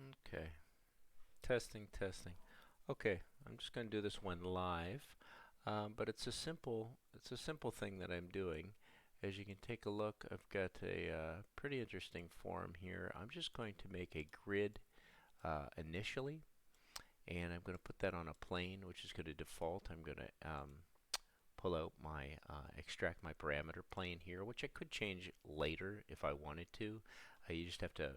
Okay. Testing, testing. Okay, I'm just going to do this one live, but it's a simple thing that I'm doing. As you can take a look, I've got a pretty interesting form here. I'm just going to make a grid initially, and I'm going to put that on a plane, which is going to default. I'm going to pull out extract my parameter plane here, which I could change later if I wanted to. You just have to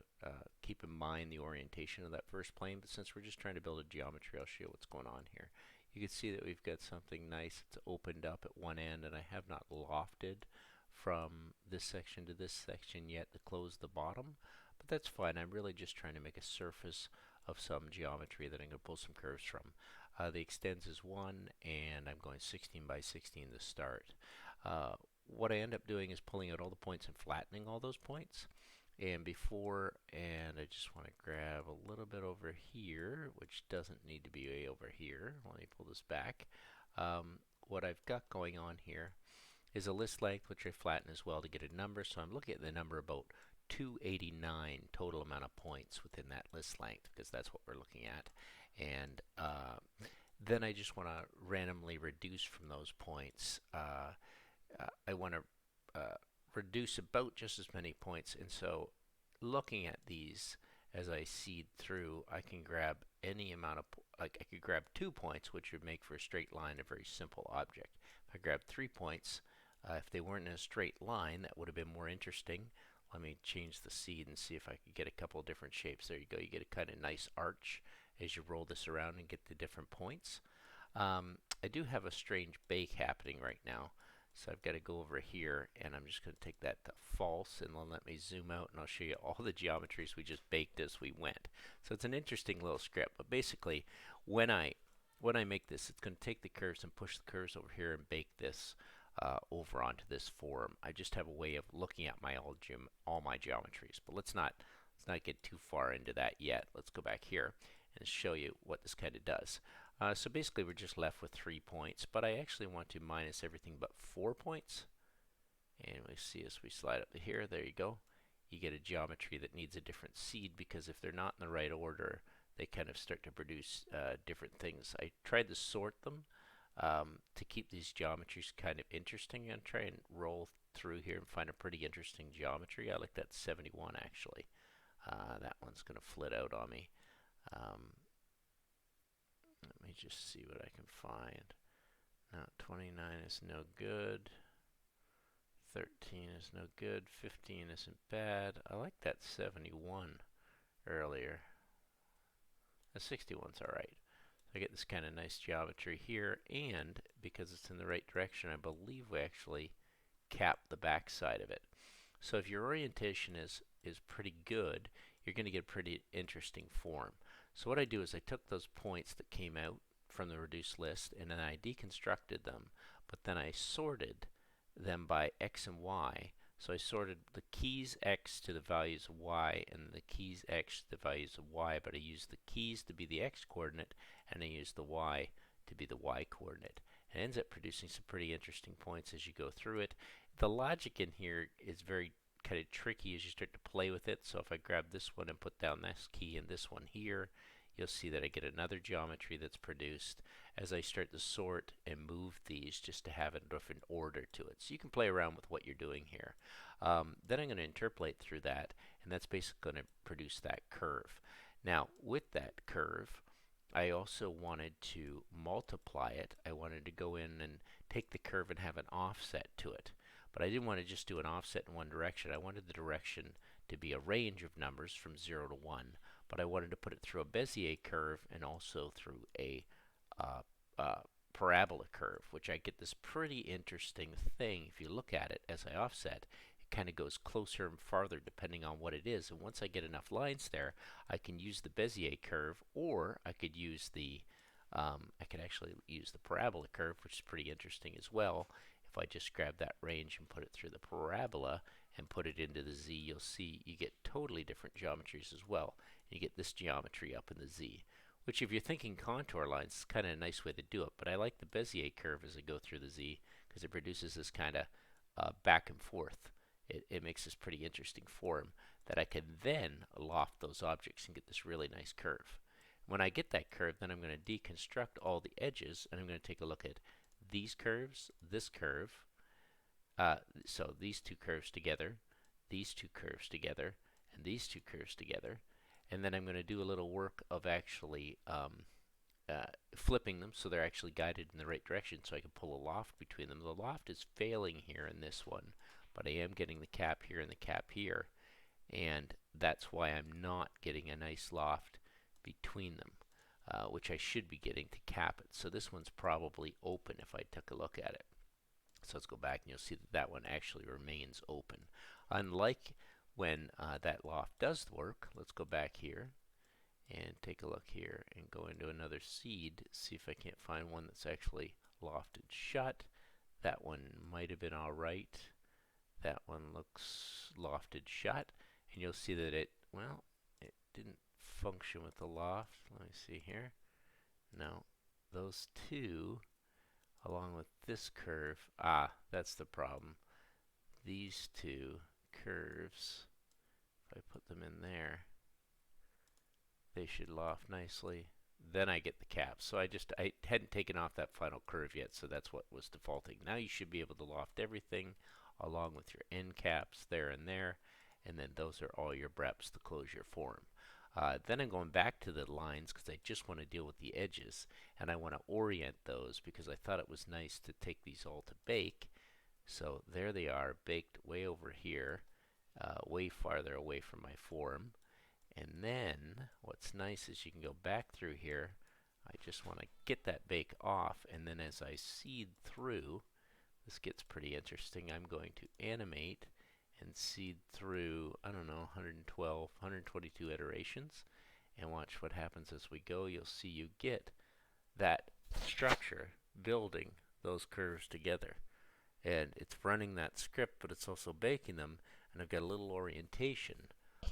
keep in mind the orientation of that first plane, but since we're just trying to build a geometry, I'll show you what's going on here. You can see that we've got something nice. It's opened up at one end, and I have not lofted from this section to this section yet to close the bottom, but that's fine. I'm really just trying to make a surface of some geometry that I'm going to pull some curves from. The extends is 1, and I'm going 16 by 16 to start. What I end up doing is pulling out all the points and flattening all those points. And I just want to grab a little bit over here, which doesn't need to be way over here. Let me pull this back. What I've got going on here is a list length, which I flatten as well to get a number. So I'm looking at the number about 289 total amount of points within that list length, because that's what we're looking at. And then I just want to randomly reduce from those points. I want to reduce about just as many points, and so looking at these as I seed through, I can grab any amount of, like I could grab 2 points, which would make for a straight line, a very simple object. If I grab 3 points, if they weren't in a straight line, that would have been more interesting. Let me change the seed and see if I could get a couple different shapes. There you go. You get a kind of nice arch as you roll this around and get the different points. I do have a strange bake happening right now. So I've got to go over here, and I'm just going to take that to false, and then let me zoom out, and I'll show you all the geometries we just baked as we went. So it's an interesting little script, but basically, when I make this, it's going to take the curves and push the curves over here and bake this over onto this form. I just have a way of looking at all my geometries, but let's not get too far into that yet. Let's go back here and show you what this kind of does. So basically we're just left with 3 points, but I actually want to minus everything but 4 points. And we see as we slide up to here, there you go. You get a geometry that needs a different seed, because if they're not in the right order, they kind of start to produce different things. I tried to sort them to keep these geometries kind of interesting, and try and roll through here and find a pretty interesting geometry. I like that 71 actually. That one's going to flit out on me. Let me just see what I can find. Now 29 is no good. 13 is no good. 15 isn't bad. I like that 71 earlier. The 61's alright. I get this kind of nice geometry here, and because it's in the right direction, I believe we actually cap the back side of it. So if your orientation is pretty good, you're going to get a pretty interesting form. So what I do is I took those points that came out from the reduced list, and then I deconstructed them, but then I sorted them by x and y. So I sorted the keys x to the values of y and the keys x to the values of y, but I used the keys to be the x coordinate, and I used the y to be the y coordinate. And it ends up producing some pretty interesting points as you go through it. The logic in here is very kind of tricky as you start to play with it. So if I grab this one and put down this key and this one here, you'll see that I get another geometry that's produced as I start to sort and move these just to have a different order to it. So you can play around with what you're doing here. Then I'm going to interpolate through that, and that's basically going to produce that curve. Now with that curve, I also wanted to multiply it. I wanted to go in and take the curve and have an offset to it. But I didn't want to just do an offset in one direction. I wanted the direction to be a range of numbers from 0 to 1. But I wanted to put it through a Bezier curve and also through a parabola curve, which I get this pretty interesting thing. If you look at it as I offset, it kind of goes closer and farther depending on what it is. And once I get enough lines there, I can use the Bezier curve, or I could use I could actually use the parabola curve, which is pretty interesting as well. If I just grab that range and put it through the parabola and put it into the z, you'll see you get totally different geometries as well. You get this geometry up in the z, which if you're thinking contour lines, is kind of a nice way to do it. But I like the Bezier curve as I go through the z, because it produces this kind of back and forth. It makes this pretty interesting form. that I can then loft those objects and get this really nice curve. When I get that curve, then I'm going to deconstruct all the edges, and I'm going to take a look at these curves, this curve, so these two curves together, these two curves together, and these two curves together. And then I'm going to do a little work of actually flipping them so they're actually guided in the right direction so I can pull a loft between them. The loft is failing here in this one, but I am getting the cap here and the cap here, and that's why I'm not getting a nice loft between them, which I should be getting to cap it. So this one's probably open if I took a look at it. So let's go back and you'll see that that one actually remains open. Unlike when that loft does work, let's go back here and take a look here and go into another seed, see if I can't find one that's actually lofted shut. That one might have been alright. That one looks lofted shut, and you'll see that it didn't function with the loft. Let me see here. No, those two along with this curve, that's the problem. These two curves, if I put them in there, they should loft nicely. Then I get the cap. So I hadn't taken off that final curve yet, so that's what was defaulting. Now you should be able to loft everything along with your end caps there, and then those are all your breps to close your form. Then I'm going back to the lines because I just want to deal with the edges, and I want to orient those because I thought it was nice to take these all to bake. So there they are, baked way over here, way farther away from my form. And then what's nice is you can go back through here. I just want to get that bake off, and then as I seed through, this gets pretty interesting. I'm going to animate and seed through, I don't know, 112, 122 iterations, and watch what happens as we go. You'll see you get that structure building those curves together. And it's running that script, but it's also baking them, and I've got a little orientation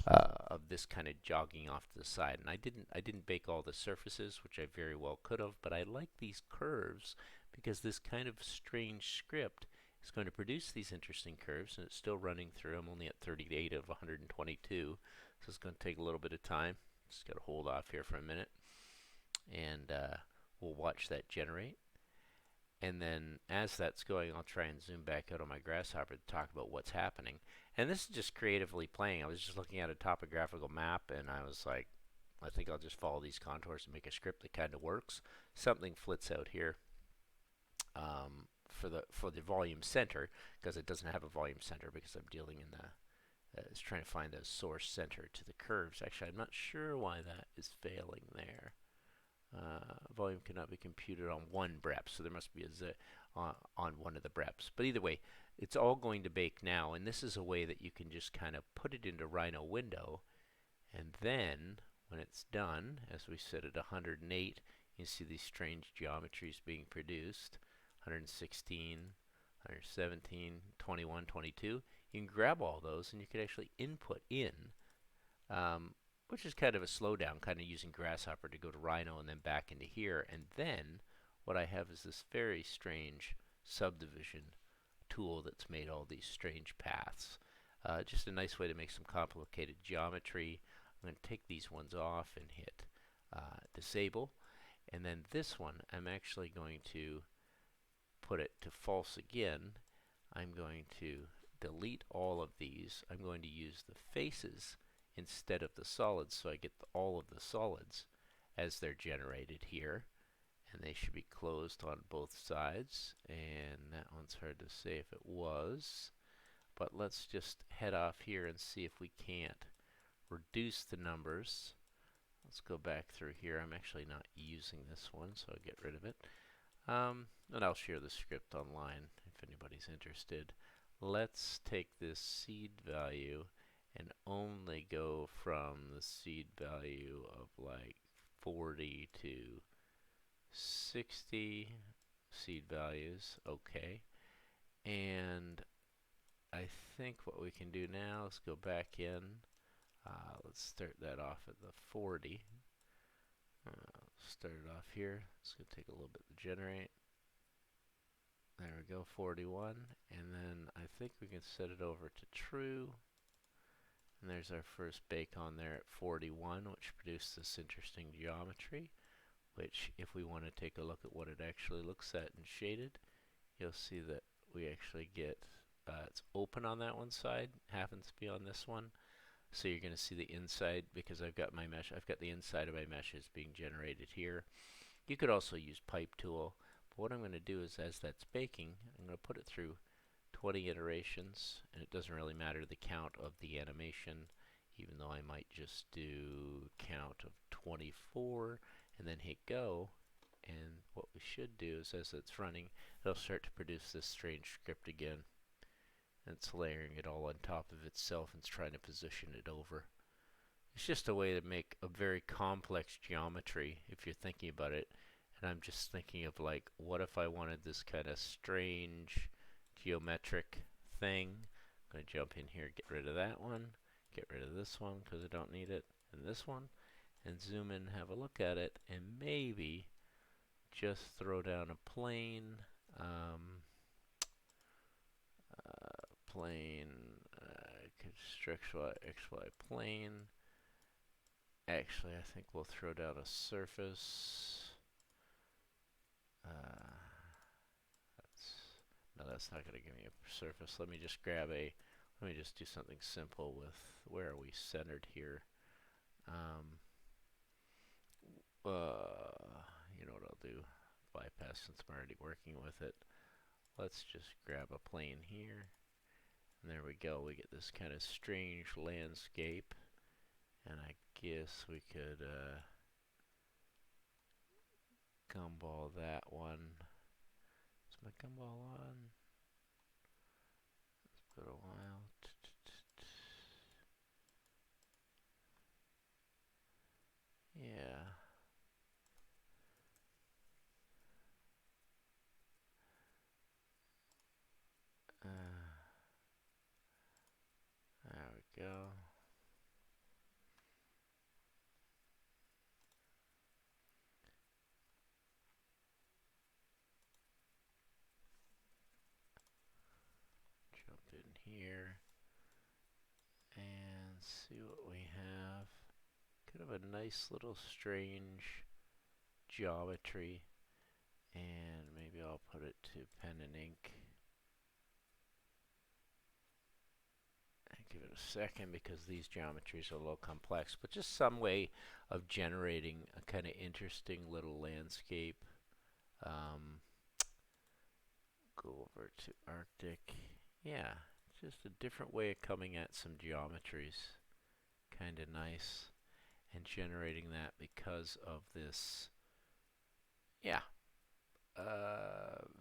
of this kind of jogging off to the side. And I didn't bake all the surfaces, which I very well could have, but I like these curves because this kind of strange script is going to produce these interesting curves, and it's still running through. I'm only at 38 of 122, so it's going to take a little bit of time. Just got to hold off here for a minute, and we'll watch that generate. And then as that's going, I'll try and zoom back out on my grasshopper to talk about what's happening. And this is just creatively playing. I was just looking at a topographical map, and I was like, I think I'll just follow these contours and make a script that kind of works. Something flits out here for the volume center, because it doesn't have a volume center because I'm dealing in the it's trying to find the source center to the curves. Actually, I'm not sure why that is failing there. Volume cannot be computed on one brep, so there must be a z on one of the breps. But either way, it's all going to bake now, and this is a way that you can just kind of put it into Rhino window, and then when it's done, as we set at 108, you see these strange geometries being produced. 116, 117, 21, 22. You can grab all those, and you can actually input in, which is kind of a slowdown, kind of using Grasshopper to go to Rhino and then back into here. And then what I have is this very strange subdivision tool that's made all these strange paths. Just a nice way to make some complicated geometry. I'm going to take these ones off and hit disable. And then this one, I'm actually going to put it to false again. I'm going to delete all of these. I'm going to use the faces instead of the solids, so I get all of the solids as they're generated here, and they should be closed on both sides. And that one's hard to say if it was, but let's just head off here and see if we can't reduce the numbers. Let's go back through here. I'm actually not using this one, so I'll get rid of it. And I'll share the script online if anybody's interested. Let's take this seed value and only go from the seed value of like 40 to 60 seed values. Okay. And I think what we can do now is go back in. Let's start that off at the 40. Start it off here. It's going to take a little bit to generate. There we go, 41. And then I think we can set it over to true. And there's our first bake on there at 41, which produced this interesting geometry, which if we want to take a look at what it actually looks at in shaded, you'll see that we actually get, it's open on that one side, happens to be on this one. So you're going to see the inside, because I've got my mesh, I've got the inside of my meshes being generated here. You could also use pipe tool, but what I'm going to do is as that's baking, I'm going to put it through 20 iterations, and it doesn't really matter the count of the animation, even though I might just do count of 24 and then hit go. And what we should do is as it's running, it'll start to produce this strange script again. And it's layering it all on top of itself and it's trying to position it over. It's just a way to make a very complex geometry if you're thinking about it. And I'm just thinking of like, what if I wanted this kind of strange geometric thing? I'm going to jump in here, get rid of that one, get rid of this one because I don't need it, and this one, and zoom in and have a look at it, and maybe just throw down a plane, plane, XY plane. Actually, I think we'll throw down a surface. That's not going to give me a surface. Let me just do something simple with, where are we centered here? You know what I'll do? Bypass since I'm already working with it. Let's just grab a plane here. And there we go. We get this kind of strange landscape. And I guess we could gumball that one. Is my gumball on? It's been a while. Yeah. There we go. Jump in here and see what we have. Kind of a nice little strange geometry, and maybe I'll put it to pen and ink. Give it a second because these geometries are a little complex, but just some way of generating a kind of interesting little landscape. Go over to Arctic. Yeah, just a different way of coming at some geometries. Kind of nice. And generating that because of this, yeah,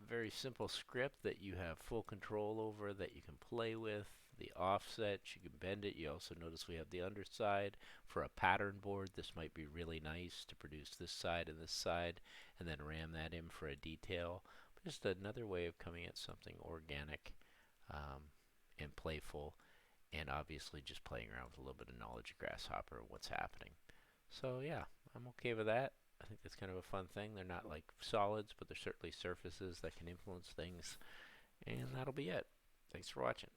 very simple script that you have full control over, that you can play with. The offset, you can bend it. You also notice we have the underside. For a pattern board, this might be really nice to produce this side and this side, and then ram that in for a detail. But just another way of coming at something organic and playful, and obviously just playing around with a little bit of knowledge of grasshopper and what's happening. So yeah, I'm okay with that. I think that's kind of a fun thing. They're not like solids, but they're certainly surfaces that can influence things. And that'll be it. Thanks for watching.